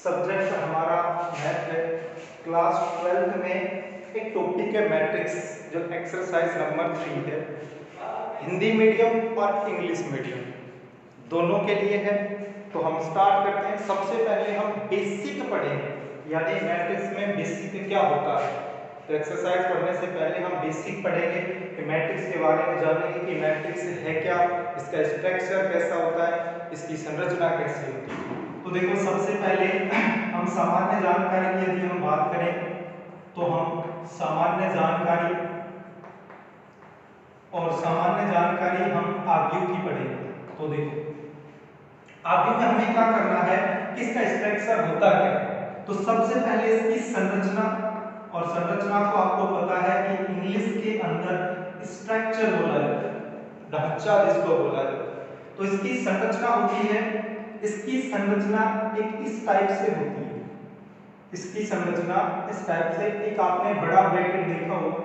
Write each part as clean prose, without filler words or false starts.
Subject हमारा math है। Class 12th में एक टॉपिक है मैट्रिक्स, जो एक्सरसाइज नंबर 3 है। हिंदी मीडियम और इंग्लिश मीडियम दोनों के लिए है। तो हम स्टार्ट करते हैं। सबसे पहले हम बेसिक पढ़ेंगे, यानी मैट्रिक्स में बेसिक क्या होता है। तो एक्सरसाइज पढ़ने से पहले हम बेसिक पढ़ेंगे कि मैट्रिक्स के बारे में जानेंगे कि मैट्रिक्स है क्या, इसका स्ट्रक्चर कैसा होता है, इसकी संरचना कैसी होती है। तो देखो, सबसे पहले हम सामान्य जानकारी की यदि हम बात करें तो हम सामान्य जानकारी हम आव्यूह की पढ़ेंगे। तो देखो, आव्यूह में हमें क्या करना है कि इसका स्ट्रक्चर होता क्या है। तो सबसे पहले इसकी संरचना, और संरचना को आपको पता है कि इंग्लिश के अंदर स्ट्रक्चर बोला जाता है, ढांचा जिसको बोला जाता है। तो इसकी संरचना होती है, इसकी संरचना एक इस टाइप से होती है। इसकी संरचना इस टाइप से, एक आपने बड़ा ब्रैकेट देखा होगा,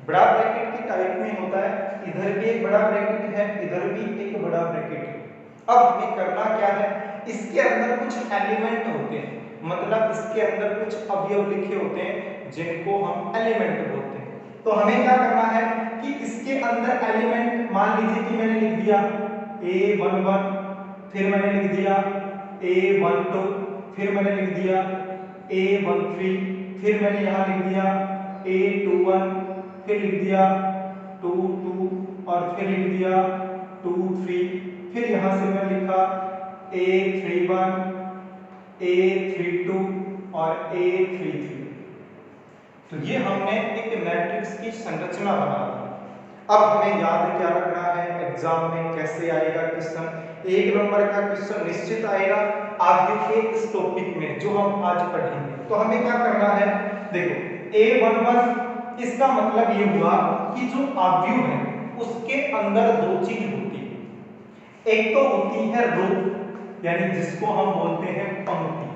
बड़ा ब्रैकेट की टाइप में होता है। इधर भी एक बड़ा ब्रैकेट है, इधर भी एक बड़ा ब्रैकेट है। अब हमें करना क्या है, इसके अंदर कुछ एलिमेंट होते हैं, मतलब इसके अंदर कुछ अवयव लिखे होते हैं जिनको हम एलिमेंट बोलते हैं। तो हमें क्या करना है कि इसके अंदर एलिमेंट, मान लीजिए कि मैंने लिख दिया A11, फिर मैंने लिख दिया A12, फिर मैंने लिख दिया A13, फिर मैंने यहाँ लिख दिया A21, फिर लिख दिया 22 और फिर लिख दिया 23, फिर यहाँ से मैं लिखा A31, A32 और A33। तो ये हमने एक मैट्रिक्स की संरचना बना दी। अब हमें याद क्या रखना है, एग्जाम में कैसे आएगा क्वेश्चन। 1 नंबर का क्वेश्चन निश्चित आएगा आगे के इस टॉपिक में जो हम आज पढ़ेंगे। तो हमें क्या करना है, देखो A11, इसका मतलब ये हुआ कि जो आव्यूह है उसके अंदर दो चीज होती है। एक तो होती है रो, यानी जिसको हम बोलते हैं पंक्ति,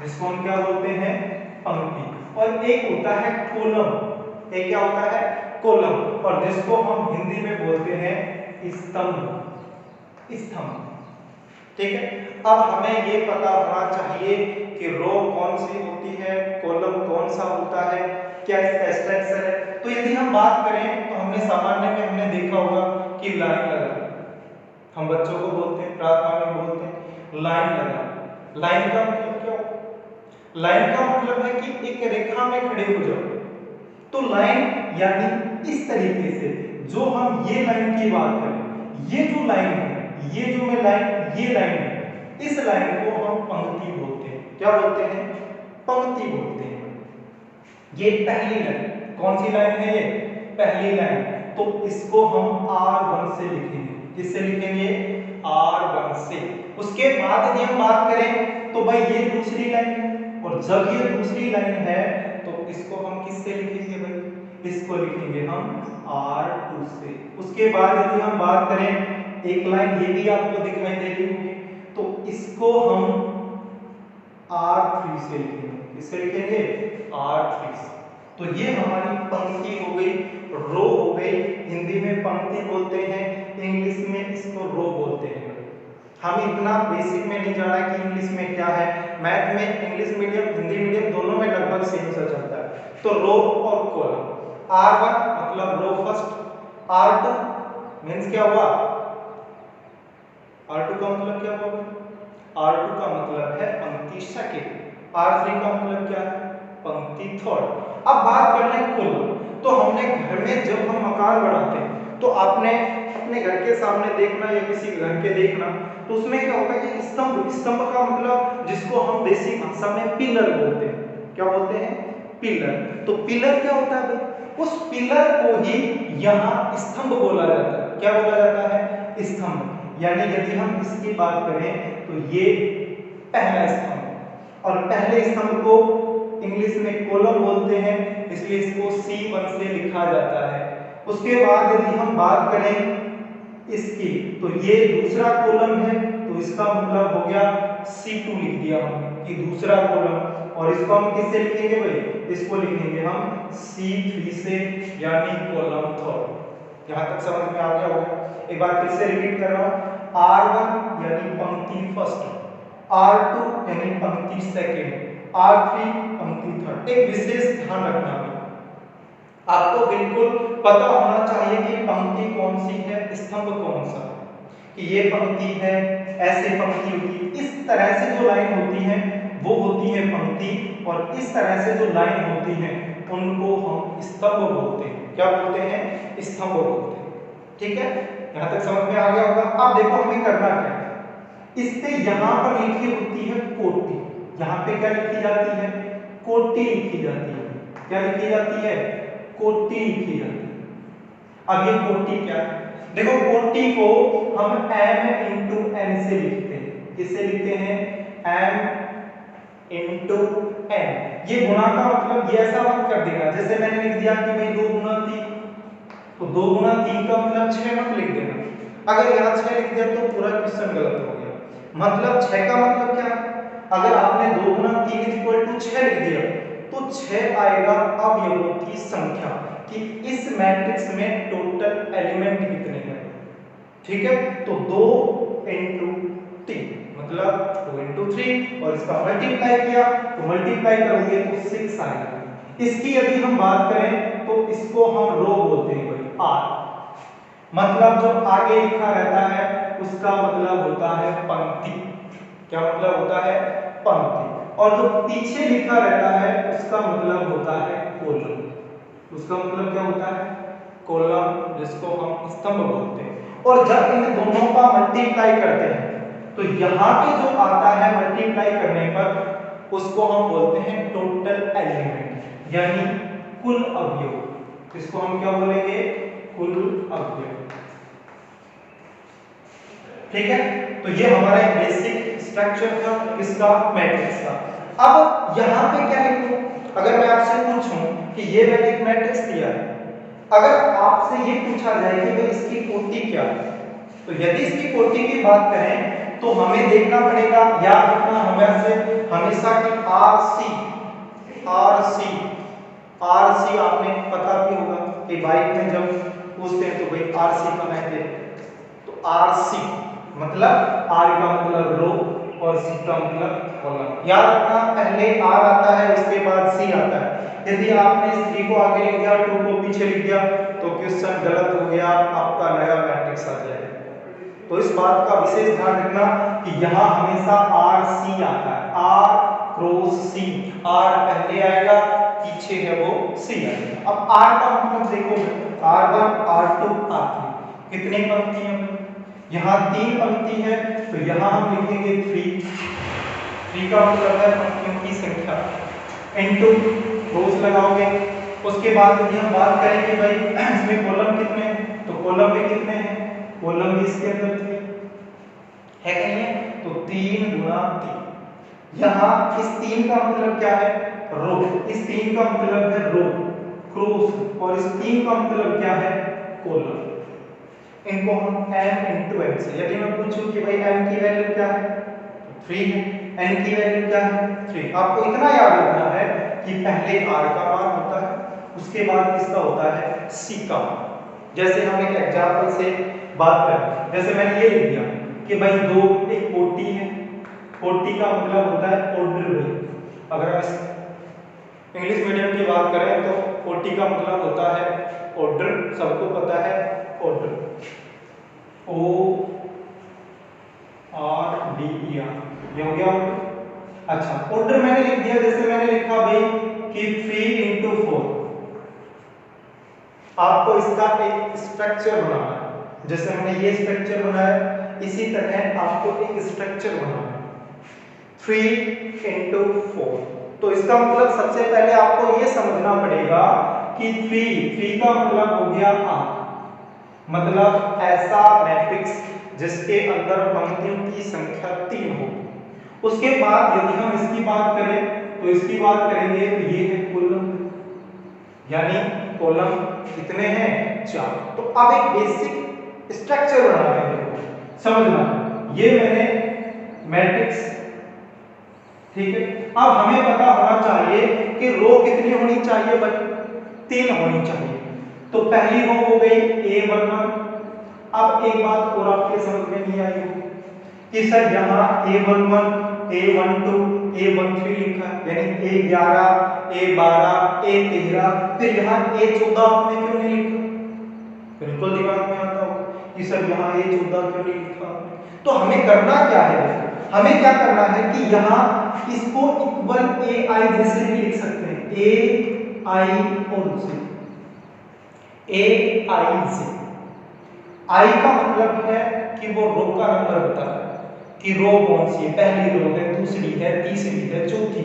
जिसको हम क्या बोलते हैं, पंक्ति। और एक होता है कॉलम, एक क्या होता है, कॉलम, और जिसको हम हिंदी में बोलते हैं स्तंभ, स्तंभ। ठीक है। अब हमें ये पता होना चाहिए कि रो कौन सी होती है, कॉलम कौन सा होता है, क्या इसका स्ट्रक्चर है। तो यदि हम बात करें तो हमने सामान्य में हमने देखा होगा कि लाइन लगा, हम बच्चों को बोलते हैं, प्रार्थना में बोलते हैं लाइन लगा। लाइन का मतलब क्या होता है, लाइन का मतलब है कि एक रेखा में खड़े हो जाओ। तो लाइन यानी इस तरीके से, जो हम ये लाइन की बात करें, ये जो लाइन है, ये जो मैं लाइन, ये लाइन है, इस लाइन को हम पंक्ति बोलते हैं। क्या बोलते हैं, पंक्ति बोलते हैं। ये पहली लाइन, कौन सी लाइन है, ये पहली लाइन। तो इसको हम R1 से लिखेंगे, किससे लिखेंगे, R1 से। उसके बाद यदि हम बात करें तो भाई ये दूसरी लाइन है, और जब ये दूसरी लाइन है तो इसको हम किससे लिखेंगे भाई, इसको लिखेंगे हम R2 से। उसके बाद यदि हम बात करें, एक लाइन ये भी आपको दिखाई दे रही होगी, तो इसको हम R3 से लिखेंगे, किससे लिखेंगे, R3 से। तो ये हमारी पंक्ति हो गई, रो हो गई। हिंदी में पंक्ति बोलते हैं, इंग्लिश में इसको रो बोलते हैं। हम इतना बेसिक में नहीं जाना कि इंग्लिश में क्या है। मैथ में इंग्लिश मीडियम हिंदी मीडियम दोनों में लगभग सेम सा चलता है। तो रो और कॉलम, R1 मतलब रो फर्स्ट, R2 मींस क्या हुआ, R2 का मतलब क्या हुआ, R2 का मतलब है पंक्ति सेकंड, R3 का मतलब क्या है, पंक्ति थर्ड। अब बात कर लें कॉलम। तो हमने घर में जब हम मकान बनाते हैं तो आपने अपने घर के सामने देखना या किसी घर के देखना, तो उसमें क्या होता है कि स्तंभ, स्तंभ का मतलब जिसको हम देसी भाषा में पिलर बोलते हैं। क्या बोलते हैं, पिलर। तो पिलर क्या होता है भाई, उस पिलर को ही यहाँ स्तंभ बोला जाता है। क्या बोला जाता है, स्तंभ। यानी यदि हम इसकी बात करें तो ये पहला स्तंभ, और पहले स्तंभ को इंग्लिश में कॉलम बोलते हैं, इसलिए इसको C1 से लिखा जाता है। उसके बाद यदि हम बात करें इसकी, तो ये दूसरा कॉलम है, तो इसका मतलब हो गया C2 लिख दिया हमने कि दूसरा कॉलम। और इसको हम किससे लिखेंगे भाई, इसको लिखेंगे हम C3 से, यानी कॉलम थर्ड। यहां तक समझ में आ गया होगा। एक बार फिर से रिपीट कर रहा हूं, R1 यानी पंक्ति फर्स्ट, R2 यानी पंक्ति सेकंड, R3 पंक्ति थर्ड। एक विशेष ध्यान रखना है, आपको बिल्कुल पता होना चाहिए कि पंक्ति कौन सी है, स्तंभ कौन सा, कि ये पंक्ति है, ऐसे पंक्ति होती है, इस तरह से जो लाइन होती है वो होती है पंक्ति, और इस तरह से जो लाइन होती है उनको हम स्तंभ बोलते हैं। क्या बोलते हैं? स्तंभ बोलते हैं। ठीक है, यहां तक समझ में आ गया होगा। अब देखो हमें करना क्या है, इस पे यहां पर लिखी होती है कोटि, यहां पे क्या लिखी जाती है? कोटि लिखी जाती है। क्या लिखी जाती है? कोटि लिखी जाती है। अब ये कोटि क्या है? देखो कोटि को हम m इंटू n से लिखते हैं। किससे लिखते हैं? m into n। ये गुणा का मतलब ये ऐसा मत कर देना जैसे मैंने लिख दिया कि भाई 2 गुना 3, तो 2 गुना 3 का मतलब 6 मत लिख देना। अगर यहाँ 6 लिख दिया तो पूरा क्वेश्चन गलत हो गया। मतलब 6 का मतलब क्या? अगर आपने 2 गुना 3 इक्वल टू 6 लिख दिया तो 6 आएगा अवयवों की संख्या, कि इस मैट्रिक्स में टोटल एलिमेंट कितने हैं। ठीक है, तो 2 इंटू 3 मतलब 2 इंटू 3, और इसका मल्टीप्लाई किया तो मल्टीप्लाई करोगे तो 6 आएगा। इसकी यदि हम बात करें तो इसको हम रो बोलते हैं भाई, आर मतलब जो आगे लिखा रहता है उसका मतलब होता है पंक्ति। क्या मतलब होता है? पंक्ति। और जो पीछे लिखा रहता है उसका मतलब होता है कॉलम। उसका मतलब क्या होता है? कॉलम, जिसको हम स्तंभ बोलते हैं। और जब इन दोनों का मल्टीप्लाई करते हैं तो यहाँ पे जो आता है मल्टीप्लाई करने पर उसको हम बोलते हैं टोटल एलिमेंट, यानी कुल अवयव। इसको हम क्या बोलेंगे? कुल अवयव। ठीक है, तो ये हमारा एक बेसिक स्ट्रक्चर था किसका? मैट्रिक्स का। अब यहाँ पे क्या लिखूं? अगर मैं आपसे पूछूं कि ये मैंने एक मैट्रिक्स दिया है, अगर आपसे ये पूछा जाए कि भाई इसकी कोटि क्या है, तो यदि इसकी कोटि की बात करें तो हमें देखना पड़ेगा, याद रखना हमेशा कि आरसी आपने पता भी होगा कि बाइक में जब पूछते हैं तो भाई आरसी का है, तो आरसी मतलब आर का मतलब रो और सी का मतलब कॉलम। याद रखना पहले आर आता है उसके बाद सी आता है। यदि आपने 3 को आगे लिख दिया 2 को पीछे लिख दिया तो क्वेश्चन गलत हो गया, आपका नया मैट्रिक्स आ जाएगा। तो इस बात का विशेष ध्यान रखना कि यहाँ हमेशा आर सी आता है, आर क्रॉस सी, आर पहले आएगा पीछे है वो सी आएगा। अब आर का मतलब देखो, R1 R2 R3 कितनी पंक्ति है? यहाँ 3 पंक्ति है तो यहाँ हम लिखेंगे 3 का मतलब है पंक्तियों की संख्या, इनटू रोज लगाओगे। उसके बाद यदि हम बात करें कि भाई इसमें कॉलम कितने हैं, तो कॉलम भी कितने हैं? कॉलम भी इसके अंदर 3 है कि नहीं है? तो 3 गुना 3। यहाँ इस 3 का मतलब क्या है? रो। इस 3 का मतलब है रो क्रॉस, और इस 3 का मतलब क्या है? कॉलम। इनको हम m इंटू n से, यदि मैं पूछूं कि भाई m की वैल्यू क्या है, तो 3 है, n की वैल्यू क्या है? 3। आपको इतना याद रखना है कि पहले r का मान होता है, उसके बाद किसका होता है? c का। जैसे हम एक एग्जांपल से बात करें, जैसे मैंने ये लिख दिया कि भाई 2 एक कोटि है, कोटि का मतलब होता है ऑर्डर। अगर हम इंग्लिश मीडियम की बात करें तो कोटि का मतलब होता है ऑर्डर, सबको पता है order, O R D E R, ये हो गया ऑर्डर। अच्छा, ऑर्डर मैंने लिख दिया, जैसे मैंने लिखा भाई कि 3 इंटू 4। आपको इसका एक स्ट्रक्चर बनाना है, जैसे हमने ये स्ट्रक्चर बनाया इसी तरह आपको एक स्ट्रक्चर बनाना है 3 इंटू 4। तो इसका मतलब सबसे पहले आपको ये समझना पड़ेगा कि 3 का मतलब हो गया R, मतलब ऐसा मैट्रिक्स जिसके अंदर पंक्तियों की संख्या 3 हो। उसके बाद यदि हम इसकी बात करें तो इसकी बात करेंगे तो ये है कॉलम, यानी कॉलम कितने हैं? 4। तो अब एक बेसिक स्ट्रक्चर बना रहे हैं, समझना ये मैंने मैट्रिक्स, ठीक है। अब हमें पता होना चाहिए कि रो कितनी होनी चाहिए? 3 होनी चाहिए। तो पहली रो हो गई A11। अब एक बात और आपके समझ में नहीं आई होगी कि सर यहाँ A11 A12 A13 लिखा है, यानी A11 A12 A13, फिर यहाँ A14 आपने क्यों नहीं लिखा? बिल्कुल दिमाग में आता होगा कि सर यहाँ A14 क्यों नहीं लिखा आपने? तो हमें करना क्या है, हमें क्या करना है कि यहाँ इसको इक्वल AI जैसे भी लिख सकते हैं, AI और Z, AI Z। I का मतलब है कि वो रो का नंबर बता रहा है कि रो कौन सी है, पहली रो है, दूसरी है, तीसरी है, चौथी।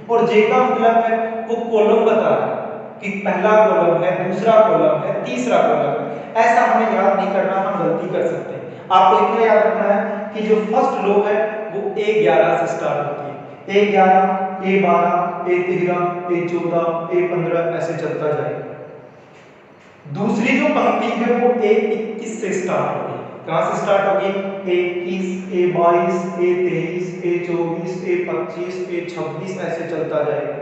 और J का मतलब है वो कॉलम बता रहा है कि पहला कॉलम है, दूसरा कॉलम है, तीसरा कॉलम है। ऐसा हमें याद नहीं करना, हम गलती कर सकते हैं। आपको इतना याद रखना है कि जो फर्स्ट रो है वो A11 से स्टार्ट होती है, A11 A12 A13 A14 A15 ऐसे चलता जाएगा। दूसरी जो पंक्ति है वो A21 से स्टार्ट होगी। कहां से स्टार्ट होगी? A21 A22 A23 A24 A25 A26 ऐसे चलता जाएगा।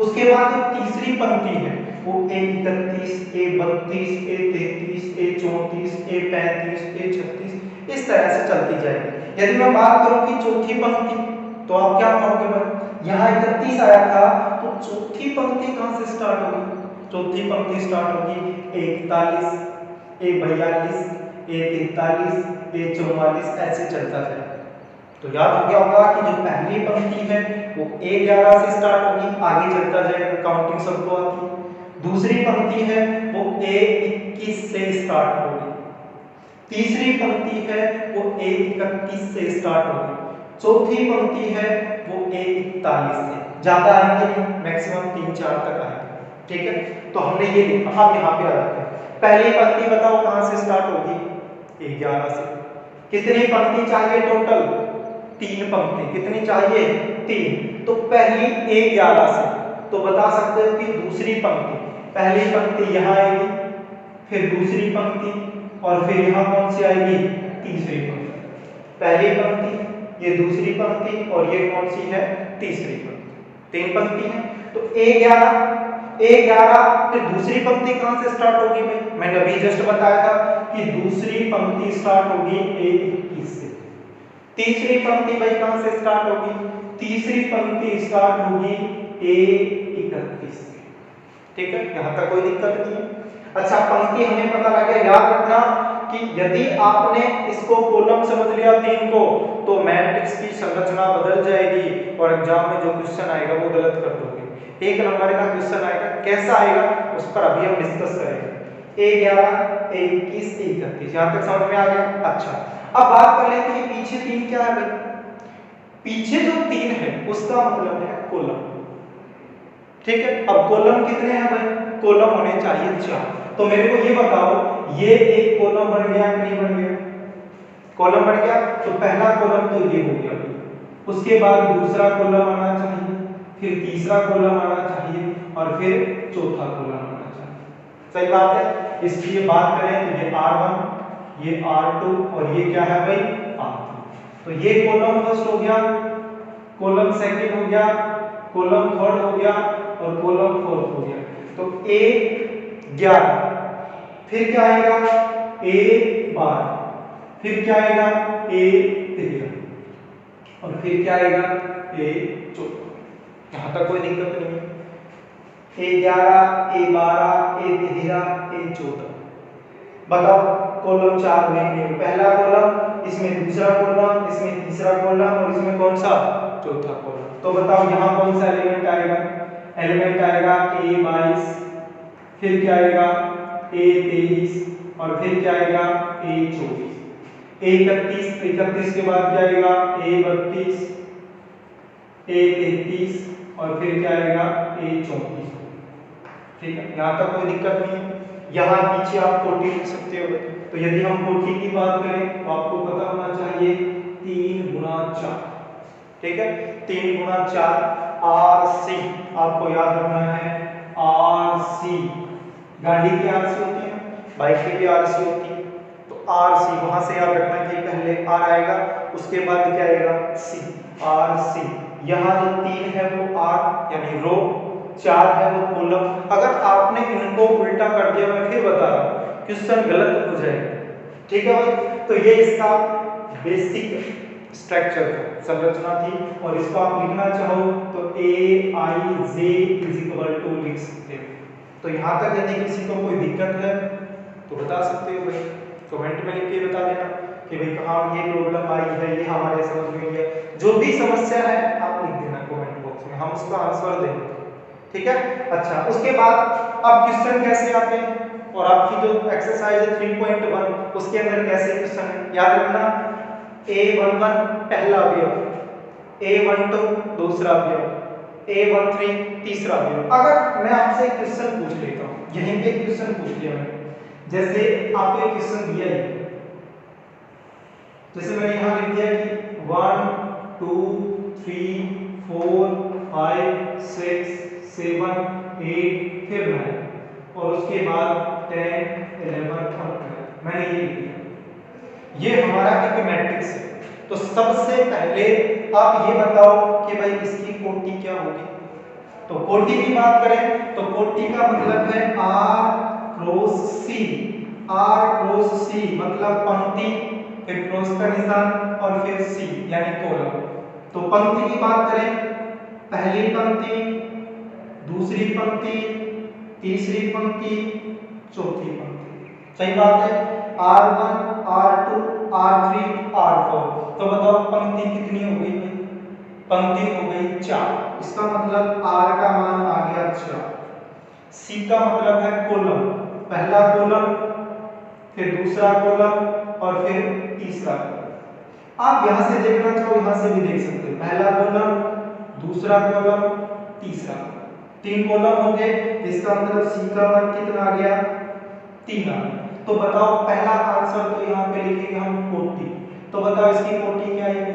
उसके बाद जो तीसरी पंक्ति है वो A31 A32 A33 A34 A35 A36 इस तरह से चलती जाएगी। यदि मैं बात करूं कि चौथी पंक्ति, तो आप क्या कहोगे भाई? यहाँ 31 आया था, तो चौथी पंक्ति कहां से स्टार्ट होगी? चौथी पंक्ति स्टार्ट होगी A41 A42 A43 A44 ऐसे चलता जाएगा। तो याद हो गया होगा कि जो पहली पंक्ति है वो A11 से स्टार्ट होगी, आगे चलता जाएगा, काउंटिंग सबको आती है। दूसरी पंक्ति है वो A21 से स्टार्ट होगी, तीसरी पंक्ति है वो A31 से स्टार्ट होगी, चौथी पंक्ति है वो A41 से। ज्यादा आएंगे, मैक्सिमम 3-4 तक आएंगे। ठीक है, तो हमने ये लिखा। अब यहाँ पे आ जाते हैं। पहली पंक्ति बताओ कहां से स्टार्ट होगी? A11 से। कितनी पंक्ति चाहिए टोटल? 3 पंक्ति। कितनी चाहिए? 3। तो पहली A11 से, तो बता सकते हो कि दूसरी पंक्ति, पहली पंक्ति यहाँ आएगी, फिर दूसरी पंक्ति, और फिर यहाँ कौन सी आएगी? तीसरी पंक्ति। पहली पंक्ति, ये दूसरी पंक्ति, और ये कौन सी है? तीसरी पंक्ति। 3 पंक्ति है। तो A11 फिर दूसरी पंक्ति कहां से स्टार्ट होगी भाई? मैंने अभी जस्ट बताया था कि दूसरी पंक्ति स्टार्ट होगी A21 से। तीसरी पंक्ति भाई कहां से स्टार्ट होगी? तीसरी पंक्ति स्टार्ट होगी A31 से। ठीक है, यहां तक कोई दिक्कत नहीं है। अच्छा, पंक्ति हमें पता लग गया। याद रखना कि यदि आपने इसको कॉलम समझ लिया 3 को, तो मैट्रिक्स की संरचना बदल जाएगी और एग्जाम में जो क्वेश्चन आएगा वो गलत कर दोगे। 1 नंबर का क्वेश्चन आएगा, कैसा आएगा उस पर अभी हम डिस्कस करेंगे। A11 A21 A31, यहां तक समझ में आ गया? अच्छा, अब बात कर लेते हैं पीछे 3 क्या है भाई? पीछे जो 3 है उसका मतलब है कॉलम। ठीक है, अब कॉलम कितने हैं भाई? कॉलम होने चाहिए 4। तो मेरे को ये बताओ, ये एक कॉलम बन गया कि नहीं बन गया? कॉलम बन गया। तो पहला कॉलम तो ये हो गया, उसके बाद दूसरा कॉलम आना चाहिए, फिर तीसरा कॉलम आना चाहिए, और फिर चौथा कॉलम आना चाहिए। सही बात है। इसलिए बात करें तो ये R1, ये R2, और ये क्या है भाई? R3। तो ये कॉलम फर्स्ट हो गया, कॉलम सेकंड हो गया, कॉलम थर्ड हो गया, और कॉलम फोर्थ हो गया। तो A11, फिर क्या आएगा? A12, फिर क्या आएगा? A13, और फिर क्या आएगा? A14। यहां तक कोई दिक्कत नहीं है। A11 A12 A13 A14, बताओ कॉलम 4 में पहला कॉलम, इसमें दूसरा कॉलम, इसमें तीसरा कॉलम, और इसमें कौन सा? चौथा कॉलम। तो बताओ यहाँ कौन सा एलिमेंट आएगा? एलिमेंट आएगा A22, फिर क्या आएगा? A23, और फिर क्या आएगा? A24। A31 के बाद क्या आएगा? A32, A33, और फिर क्या आएगा? A34। ठीक है, यहाँ तक कोई दिक्कत नहीं है। यहाँ पीछे आप 40 लिख सकते हो। तो यदि हम 40 की बात करें तो आपको पता होना चाहिए 3 गुणा 4। ठीक है, 3 गुणा 4 RC, आपको याद रखना है RC। गाड़ी की RC होती है, बाइक की भी RC होती है। तो RC वहां से याद रखना कि पहले R आएगा, उसके बाद क्या आएगा? C, RC। यहाँ जो 3 है वो R यानी रो, 4 है वो कॉलम। अगर आपने इनको उल्टा कर दिया, मैं फिर बता रहा हूँ, क्वेश्चन गलत हो जाएगा। ठीक है भाई, तो ये इसका बेसिक स्ट्रक्चर था, संरचना थी, और इसको आप लिखना चाहो तो AIJ लिख सकते हो। तो यहाँ तक यदि किसी को कोई दिक्कत है तो बता सकते हो भाई, कमेंट में लिख के बता देना कि भाई कहाँ ये प्रॉब्लम आई है, ये हमारे समझ में है। जो भी समस्या है आप लिख देना कमेंट बॉक्स में, हम उसका आंसर देंगे, ठीक है। अच्छा, उसके बाद अब क्वेश्चन कैसे आते हैं, और आपकी जो एक्सरसाइज है 3.1 उसके अंदर कैसे क्वेश्चन है, याद रखना A11 पहला अवयव, A12 दूसरा अवयव, A13 तीसरा अवयव। अगर मैं आपसे एक क्वेश्चन पूछ लेता हूँ, यहीं पे क्वेश्चन पूछ लिया मैंने, जैसे आपको एक क्वेश्चन दिया है, जैसे मैंने यहाँ लिख दिया कि 1 2 3 4 5 6 7 8 फिर 9, और उसके बाद 10 11 और 12 मैंने ये लिख दिया। ये हमारा एक मैट्रिक्स है। तो सबसे पहले आप ये बताओ कि भाई इसकी कोटि क्या होगी। तो कोटि की बात करें तो कोटि का मतलब है R cross C, R cross C मतलब पंक्ति, फिर क्रॉस का निशान और फिर C यानी कॉलम। तो पंक्ति की बात करें, पहली पंक्ति, दूसरी पंक्ति, तीसरी पंक्ति, चौथी पंक्ति, सही बात है। R1 R2 R3 R4, तो बताओ पंक्ति कितनी हो गई, पंक्ति हो गई 4। इसका मतलब R का मान आ गया 4। C का मतलब है कॉलम, पहला कॉलम, फिर दूसरा कॉलम और फिर तीसरा कॉलम। आप यहां से देखना चाहो यहां से भी देख सकते हो, पहला कॉलम, दूसरा कॉलम, तीसरा, 3 कॉलम हो गए। इसका मतलब C का मान कितना आ गया, 3 आ गया। तो बताओ पहला आंसर तो यहाँ पे लिखेंगे हम कोटि। तो बताओ इसकी कोटि क्या है,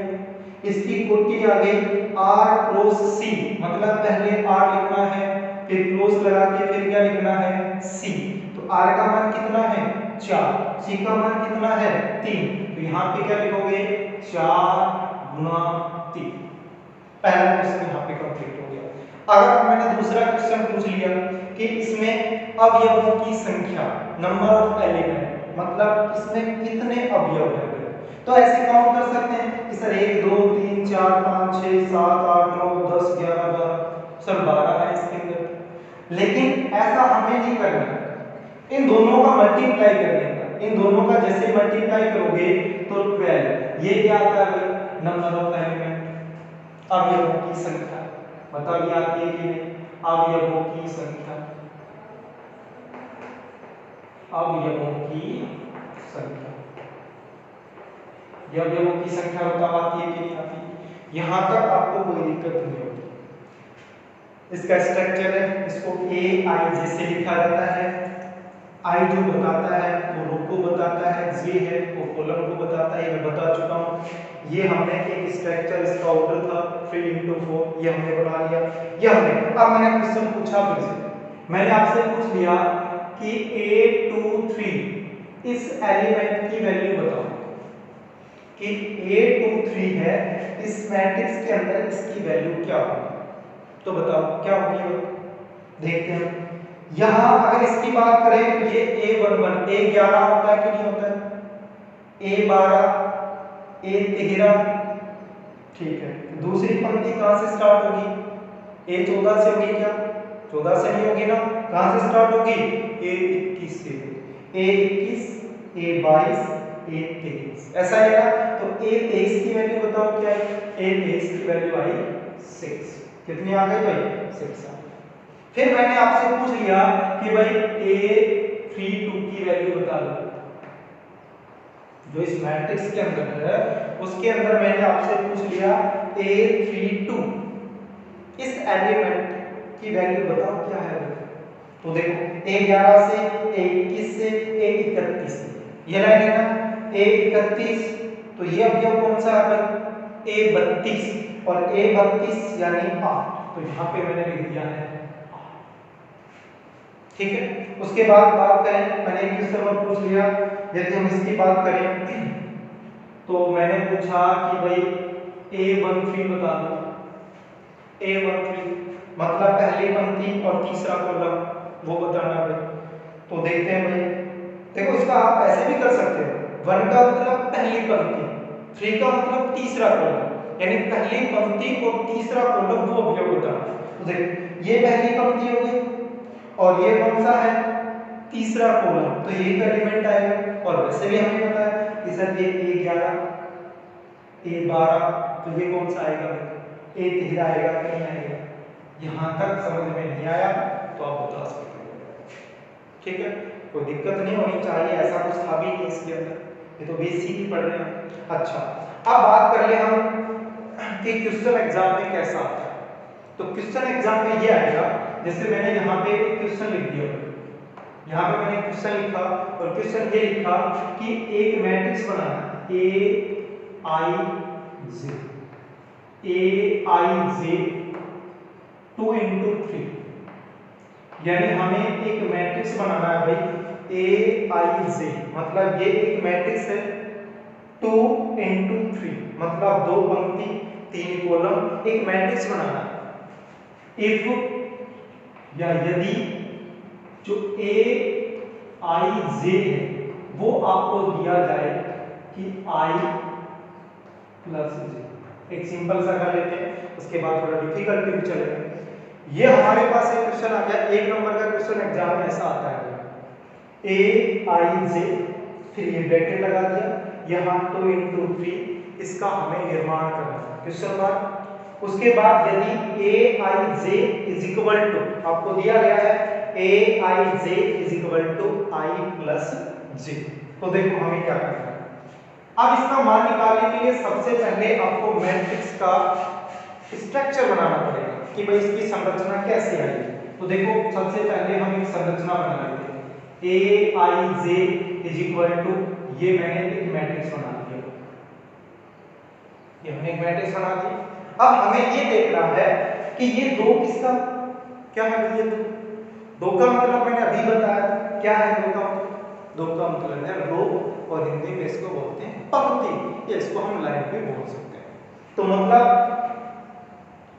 इसकी कोटि आ गई R क्रॉस C, मतलब पहले R लिखना है, फिर क्रॉस लगा के फिर क्या लिखना है C। तो R का मान कितना है 4, C का मान कितना है 3, तो यहाँ पे क्या लिखोगे 4 गुणा 3। पहला क्वेश्चन यहाँ पे कंप्लीट हो गया। अगर मैंने दूसरा क्वेश्चन पूछ लिया कि इसमें अवयवों की संख्या, नंबर ऑफ एलिमेंट, मतलब इसमें कितने अवयव है, तो ऐसे काउंट कर सकते हैं कि सर 1 2 3 4 5 6 7 8 9 10 11 12, सर 12 है इसके अंदर। लेकिन ऐसा हमें नहीं करना है, इन दोनों का मल्टीप्लाई करने का, इन दोनों का जैसे मल्टीप्लाई करोगे तो 12, ये क्या आता है नंबर ऑफ एलिमेंट, अवयवों की संख्या। मतलब ये आती है कि अवयवों की संख्या, अवयवों की संख्या, ये अवयवों की संख्या बता आती है कि नहीं आती। यहां तक आपको कोई दिक्कत नहीं होगी। इसका स्ट्रक्चर है, इसको AI जैसे लिखा जाता है, I जो बताता है वो रो को बताता है, J है वो कॉलम को बताता है, मैं बता चुका हूं। ये हमने एक स्ट्रक्चर, इसका ऑर्डर था 3 × 4, ये हमने बना लिया। ये हमने, अब मैंने क्वेश्चन पूछा फिर से, मैंने आपसे पूछ लिया कि A23 इस एलिमेंट की वैल्यू बताओ, कि A23 है, इस मैट्रिक्स के अंदर इसकी वैल्यू क्या होगी। तो बताओ क्या होगी, देखते हैं। यहां अगर इसकी बात करें तो ये A11 A11 होता है कि नहीं होता है, A12 A13, ठीक है। दूसरी पंक्ति कहां से स्टार्ट होगी, A14 से होगी क्या, 14 से नहीं होगी ना, कहां से स्टार्ट होगी A21 से, A21 A22 A23, ऐसा है ना। तो A23 की वैल्यू बताओ क्या है, A23 की वैल्यू आई 6, कितनी आ गई भाई 6 आ गई। फिर मैंने आपसे पूछ लिया कि भाई A32 की वैल्यू बता दो, जो इस मैट्रिक्स के अंदर है उसके अंदर मैंने आपसे पूछ लिया A32 इस एलिमेंट की वैल्यू बताओ क्या है। तो देखो A11 से A21 से A31, ये लाइन है ना, A31, तो ये अवयव कौन सा है भाई A32, और A32 यानी 8, तो यहाँ पे मैंने लिख दिया है, ठीक है। उसके बाद बात करें, मैंने एक क्वेश्चन और पूछ लिया, यदि हम इसकी बात करें तो मैंने पूछा कि भाई A13 बता दो, A13 मतलब पहली पंक्ति और तीसरा कॉलम वो बताना भाई। तो देखते हैं भाई, देखो इसका आप ऐसे भी कर सकते हो, 1 का मतलब पहली पंक्ति, 3 का मतलब तीसरा कॉलम, यानी पहली पंक्ति और तीसरा कॉलम वो अवयव होता है। तो देख ये पहली पंक्ति हो गई और ये कौन सा है, तीसरा कॉलम, तो ये का एलिमेंट आएगा। और वैसे भी हमें पता है कि सर ये A11 A12, तो ये कौन सा आएगा भाई, A13 आएगा कि नहीं आएगा। यहाँ तक समझ में नहीं आया तो आप बता सकते हो, ठीक है, कोई दिक्कत नहीं होनी चाहिए, ऐसा कुछ था भी नहीं इसके अंदर, ये तो बेसिक ही पढ़ रहे हैं। अच्छा अब बात कर ले हम कि क्वेश्चन एग्जाम में कैसा आता है। तो क्वेश्चन एग्जाम में ये आएगा, जैसे मैंने यहाँ पे एक क्वेश्चन लिख दिया, यहाँ पे मैंने क्वेश्चन लिखा और क्वेश्चन ये लिखा कि एक मैट्रिक्स बनाना AIJ 2 into 3, यानी हमें एक मैट्रिक्स बनाना है भाई AIJ, मतलब ये एक मैट्रिक्स है 2 into 3, मतलब 2 पंक्ति 3 कॉलम, एक मैट्रिक्स बनाना है। इफ या यदि जो AIJ है वो आपको दिया जाए कि I प्लस J, एक सिंपल सा कर लेते हैं, उसके बाद थोड़ा डिफिकल्ट भी चलेगा। ये हमारे पास एक क्वेश्चन आ गया, 1 नंबर का क्वेश्चन एग्जाम में ऐसा आता है AIJ, फिर ये ब्रैकेट लगा दिया, यहाँ 2 into 3, इसका हमें निर्माण करना है क्वेश्चन मार्क। उसके बाद यदि AIJ इज इक्वल टू, आपको दिया गया है AIJ is equal to I plus J, तो देखो हमें क्या करना है। अब इसका मान निकालने के लिए सबसे पहले आपको मैट्रिक्स का स्ट्रक्चर बनाना पड़ेगा कि भाई इसकी संरचना कैसे आएगी। तो देखो सबसे पहले हम एक संरचना बना लेते हैं, AIJ इज इक्वल टू, ये मैंने एक मैट्रिक्स बना दिया, ये हमने एक मैट्रिक्स बना दी। अब हमें ये देखना है कि ये 2 किसका क्या है, ये 2 का मतलब मैंने अभी बताया क्या है, 2 का मतलब, 2 का मतलब है रो, और हिंदी में इसको बोलते हैं पंक्ति, या इसको हम लाइन भी बोल सकते हैं। तो मतलब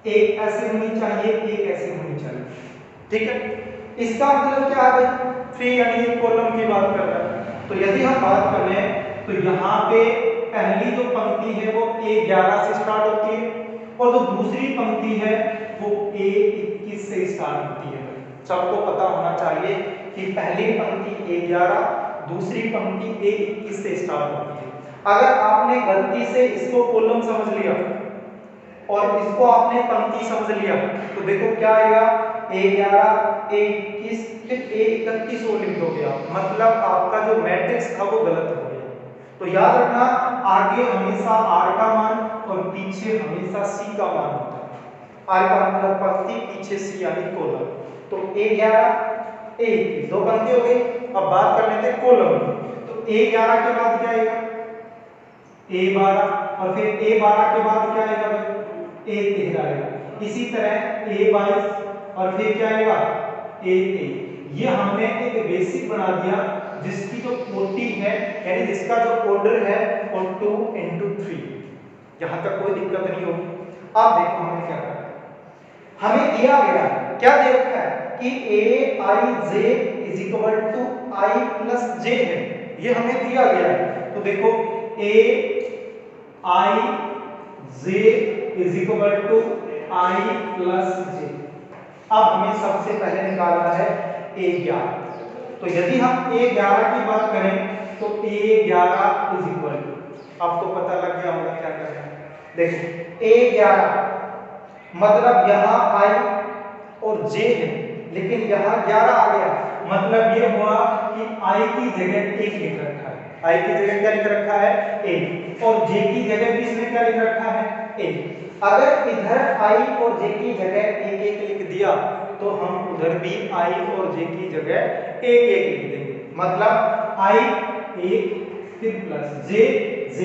एक ऐसे होनी चाहिए, एक ऐसे होनी चाहिए, ठीक है। इसका मतलब क्या है भाई, 3 यानी कॉलम की बात कर रहा है। तो यदि हम बात कर लें तो यहाँ पे पहली जो पंक्ति है वो A11 से स्टार्ट होती है, और जो दूसरी पंक्ति है वो A21 से स्टार्ट होती है। सबको पता होना चाहिए कि पहली पंक्ति A11, दूसरी पंक्ति A21 से स्टार्ट होती है। अगर आपने गलती से इसको कॉलम समझ लिया और इसको आपने पंक्ति समझ लिया तो देखो क्या आएगा, A11 A21 फिर A31 वो लिख दोगे आप, मतलब आपका जो मैट्रिक्स था वो गलत हो गया। तो याद रखना आगे हमेशा R का मान और पीछे हमेशा C का मान होता है। R का मतलब पंक्ति, पीछे C यानी कॉलम। तो A11 A21 दो पंक्ति हो गई। अब बात कर लेते हैं कॉलम की। तो A11 के बाद क्या आएगा, A12, और फिर A12 के बाद क्या आएगा भाई, A13 आएगा। इसी तरह A22 और फिर क्या आएगा, A23। ये हमने एक बेसिक बना दिया जिसकी जो कोटि है, यानी जिसका जो ऑर्डर है वो 2 into 3, यहाँ तक कोई दिक्कत नहीं होगी। अब देखो हमें क्या करना है, हमें दिया गया क्या दे रखा है कि AIJ is equal to I plus J है, ये हमें दिया गया है। तो देखो AIJ is equal to I plus J। अब हमें सबसे पहले निकालना है A11। तो यदि हम A11 की बात करें तो A11 इज इक्वल टू, आपको पता लग गया होगा क्या करना है। देखो A11 मतलब यहाँ I और J है, लेकिन यहाँ 11 आ गया, मतलब ये हुआ कि I की जगह 1 लिख रखा है। I की जगह क्या लिख रखा है, 1, और J की जगह भी इसमें क्या लिख रखा है, 1। अगर इधर I और J की जगह 1 1 लिख दिया तो हम उधर भी I और J की जगह 1 1 लिख देंगे, मतलब I 1 फिर प्लस J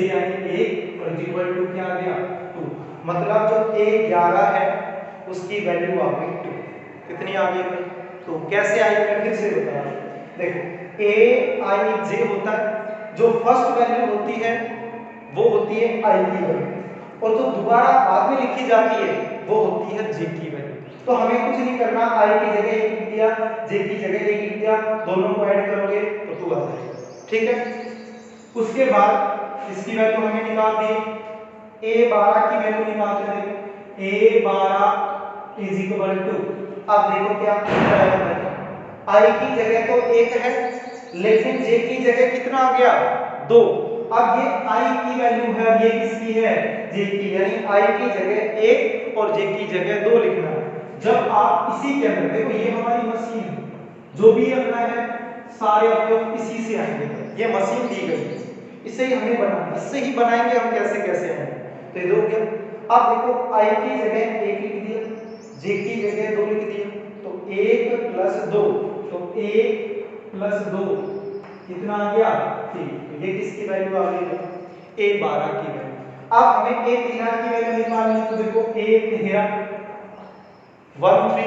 यानी 1 और इक्वल टू क्या आ गया, 2। मतलब जो A11 है उसकी वैल्यू आ गई 2। कितनी आ गई भाई, तो कैसे आई मैं फिर से बता रहा हूं। देखो AIJ होता है, जो फर्स्ट वैल्यू होती है वो होती है I की वैल्यू, और जो दोबारा बाद में लिखी जाती है वो होती है J की वैल्यू। तो हमें कुछ नहीं करना, I की जगह 1 लिख दिया, J की जगह 1 लिख दिया, दोनों को ऐड करोगे तो 2 आ जाएगा, ठीक है। उसके बाद इसकी वैल्यू हमें निकाल दी, a12 की वैल्यू निकालते हैं। a12 इज इक्वल टू, अब देखो क्या i की जगह तो 1 है, लेकिन j की जगह कितना आ गया 2। अब ये i की वैल्यू है, ये किसकी है j की, यानी i की जगह 1 और j की जगह 2 लिखना है। जब आप इसी के अंदर देखो, ये हमारी मशीन है, जो भी अपना है सारे अवयव इसी से आएंगे। ये मशीन दी गई है, इसे ही हमें बनाना है, इससे ही बनाएंगे हम कैसे कैसे आएंगे। तो ये दो क्या, अब देखो i की जगह 1 लिख दिया, j की जगह 2 लिख दिया, तो 1 + 2, तो 1 + 2 कितना आ गया 3। तो ये किसकी वैल्यू आ गई a12 की वैल्यू। अब हमें a13 की वैल्यू निकालनी है, तो देखो a13 13,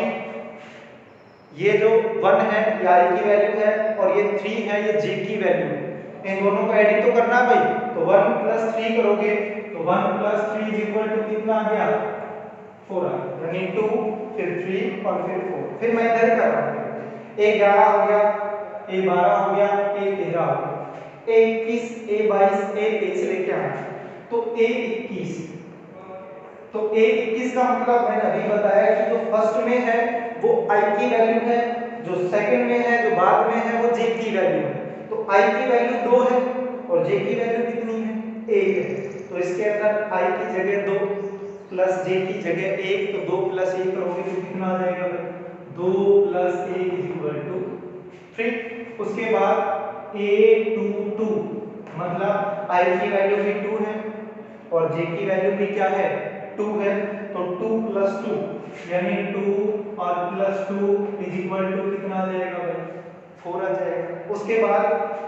ये जो 1 है ये i की वैल्यू है और ये 3 है ये j की वैल्यू है। इन दोनों को एडिट तो करना है भाई, तो 1 + 3 करोगे तो 1 + 3 = कितना आ गया 4 आ गया, यानी 2 फिर 3 और फिर 4। फिर मैं इधर कर रहा हूं, a11 हो गया, a12 हो गया, a13 हो गया, a21 a22 a23 लेके आना, तो a21, तो a21 का मतलब मैंने अभी बताया कि जो फर्स्ट में है वो i की वैल्यू है, जो सेकंड में है जो बाद में है वो j की वैल्यू है। तो i की वैल्यू 2 है और j की वैल्यू कितनी है 1 है, तो इसके अंदर i की जगह 2 प्लस j की जगह 1, तो 2 + 1 करोगे तो कितना आ जाएगा 2 + 1 = 3। उसके बाद a22 मतलब i की वैल्यू भी 2 है और j की वैल्यू भी क्या है 2 है, तो 2 + 2 यानी 2 और +2 = कितना आ जाएगा भाई 4 आ जाएगा। उसके बाद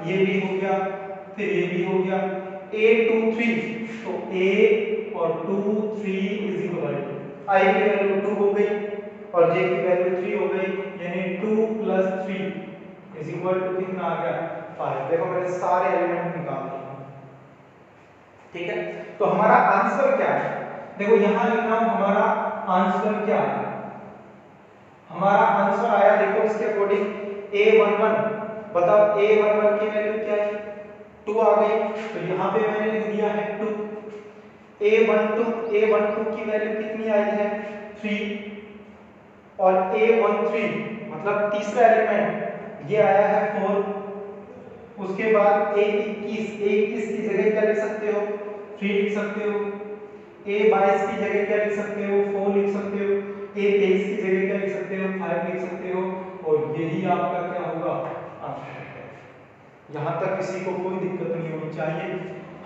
ये भी हो गया, फिर ये भी हो गया, a23, तो a और 2 3 = i की वैल्यू 2 हो गई और j की वैल्यू 3 हो गई, यानी 2 + 3 = कितना आ गया 5। देखो मैंने सारे एलिमेंट निकाल दिए, ठीक है। तो हमारा आंसर क्या है, देखो यहां लिख रहा हूं हमारा आंसर क्या है। हमारा आंसर आया देखो इसके अकॉर्डिंग a11, बताओ a11 की वैल्यू क्या है 2 आ गई, तो यहां पे मैंने लिख दिया है 2। a12 की वैल्यू कितनी आई है 3 और a13 मतलब तीसरा एलिमेंट ये आया है 4। उसके बाद a21 की जगह क्या लिख सकते हो 3 लिख सकते हो, a22 की जगह क्या लिख सकते हो 4 लिख सकते हो, a23 की जगह क्या लिख सकते हो 5 लिख सकते हो, और यही आपका क्या होगा आंसर है। यहाँ तक किसी को कोई दिक्कत नहीं होनी चाहिए।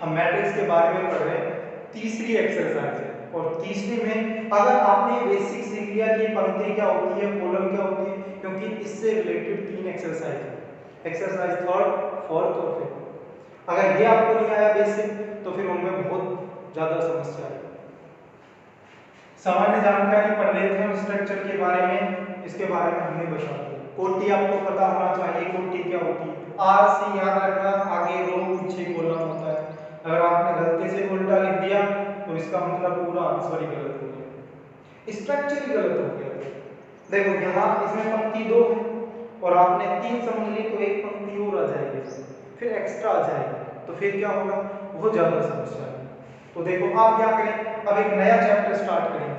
हम मैट्रिक्स के बारे में पढ़ रहे हैं, तीसरी एक्सरसाइज है, और तीसरी में अगर आपने बेसिक सीख लिया कि पंक्ति क्या होती है कॉलम क्या होती है, क्योंकि इससे रिलेटेड 3 एक्सरसाइज है, एक्सरसाइज थर्ड फोर्थ और फिफ्थ। अगर ये आपको नहीं आया बेसिक तो फिर उनमें बहुत ज्यादा समस्या है। सामान्य जानकारी पढ़ रहे थे हम स्ट्रक्चर के बारे में, इसके बारे में हमने बता दिया। कोटि आपको पता होना चाहिए, कोटि क्या होती है, आर सी याद रखना, आगे रो पीछे कॉलम होता है। अगर आपने गलती से उल्टा लिख दिया तो इसका मतलब पूरा आंसर ही गलत हो गया, स्ट्रक्चर ही गलत हो गया। देखो यहाँ इसमें पंक्ति 2 है और आपने 3 समझ ली, तो एक पंक्ति और आ जाएगी, फिर एक्स्ट्रा आ जाएगी, तो फिर क्या होगा बहुत ज्यादा समस्या है। तो देखो आप क्या करें, अब एक नया चैप्टर स्टार्ट करें,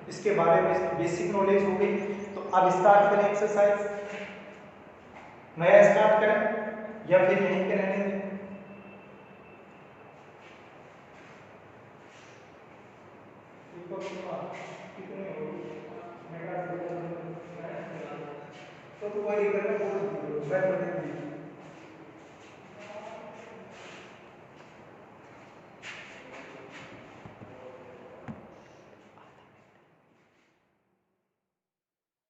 इसके बारे में बेसिक नॉलेज हो गई, तो अब स्टार्ट करें एक्सरसाइज, नया स्टार्ट करें या फिर यहीं पे रहने दें। तो कोई दिक्कत नहीं,